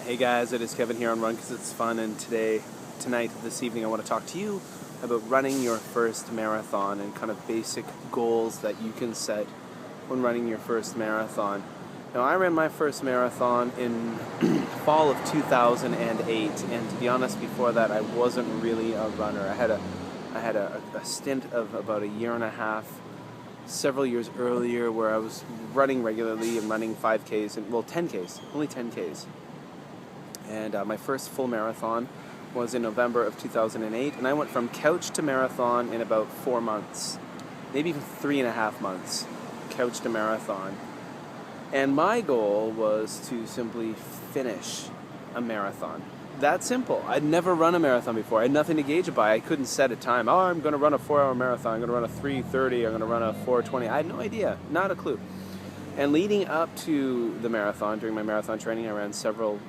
Hey guys, it is Kevin here on Run 'Cause It's Fun, and this evening, I want to talk to you about running your first marathon and kind of basic goals that you can set when running your first marathon. Now, I ran my first marathon in fall of 2008, and to be honest, before that, I wasn't really a runner. I had a stint of about a year and a half, several years earlier, where I was running regularly and running 5Ks and 10Ks, only 10Ks. And my first full marathon was in November of 2008, and I went from couch to marathon in about 4 months, maybe even 3.5 months, couch to marathon. And my goal was to simply finish a marathon. That simple. I'd never run a marathon before. I had nothing to gauge it by. I couldn't set a time. Oh, I'm going to run a 4-hour marathon. I'm going to run a 3:30. I'm going to run a 4:20. I had no idea. Not a clue. And leading up to the marathon, during my marathon training, I ran several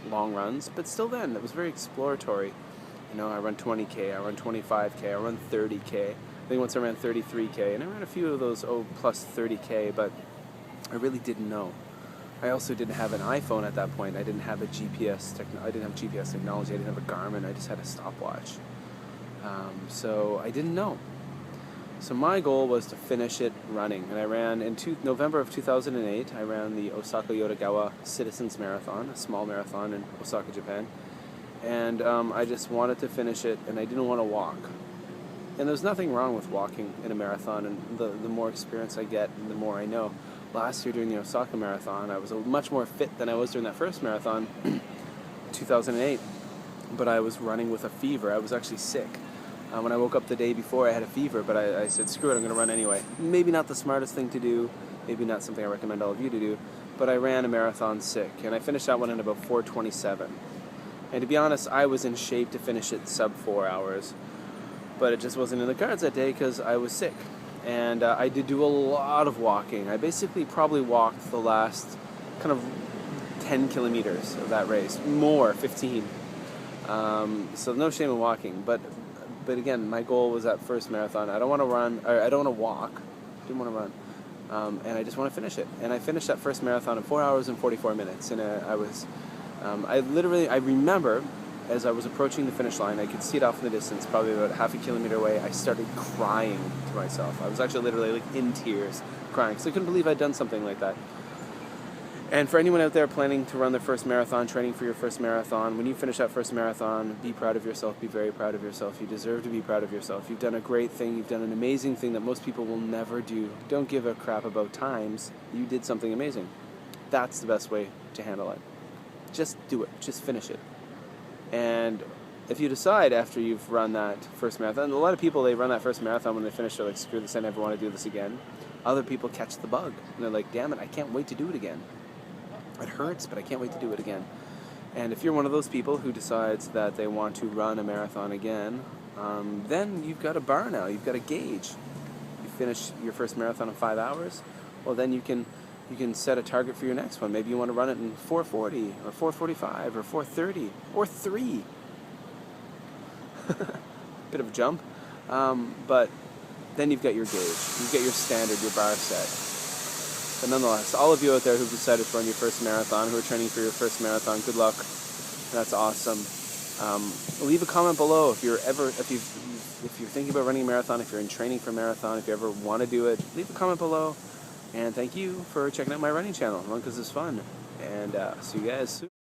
long runs, but still then, it was very exploratory. You know, I run 20K, I run 25K, I run 30K. I think once I ran 33K, and I ran a few of those plus 30K, but I really didn't know. I also didn't have an iPhone at that point. I didn't have a I didn't have GPS technology. I didn't have a Garmin. I just had a stopwatch. So I didn't know. So my goal was to finish it running, and I ran in November of 2008. I ran the Osaka Yodogawa Citizens Marathon, a small marathon in Osaka, Japan, and I just wanted to finish it, and I didn't want to walk. And there's nothing wrong with walking in a marathon, and the more experience I get, the more I know. Last year during the Osaka Marathon, I was much more fit than I was during that first marathon, 2008, but I was running with a fever. I was actually sick. When I woke up the day before, I had a fever, but I said, screw it, I'm going to run anyway. Maybe not the smartest thing to do, maybe not something I recommend all of you to do, but I ran a marathon sick, and I finished that one in about 4:27. And to be honest, I was in shape to finish it sub 4 hours, but it just wasn't in the cards that day because I was sick. And I did do a lot of walking. I basically probably walked the last kind of 10 kilometers of that race, more, 15. So no shame in walking, but again, my goal was that first marathon. I don't want to run, or I don't want to walk. Didn't want to run, and I just want to finish it. And I finished that first marathon in 4 hours and 44 minutes. And I remember as I was approaching the finish line, I could see it off in the distance, probably about half a kilometer away. I started crying to myself. I was actually literally like in tears, crying, because I couldn't believe I'd done something like that. And for anyone out there planning to run their first marathon, training for your first marathon, when you finish that first marathon, be proud of yourself, be very proud of yourself. You deserve to be proud of yourself. You've done a great thing. You've done an amazing thing that most people will never do. Don't give a crap about times. You did something amazing. That's the best way to handle it. Just do it. Just finish it. And if you decide after you've run that first marathon, a lot of people, they run that first marathon, when they finish, they're like, screw this, I never want to do this again. Other people catch the bug, and they're like, damn it, I can't wait to do it again. It hurts, but I can't wait to do it again. And if you're one of those people who decides that they want to run a marathon again, then you've got a bar now. You've got a gauge. You finish your first marathon in 5 hours, well, then you can set a target for your next one. Maybe you want to run it in 4:40 or 4:45 or 4:30 or 3. Bit of a jump, but then you've got your gauge. You've got your standard, your bar set. But nonetheless, all of you out there who've decided to run your first marathon, who are training for your first marathon, good luck. That's awesome. Leave a comment below if you're thinking about running a marathon, if you're in training for a marathon, if you ever want to do it. Leave a comment below. And thank you for checking out my running channel. Run 'Cause It's Fun. And see you guys soon.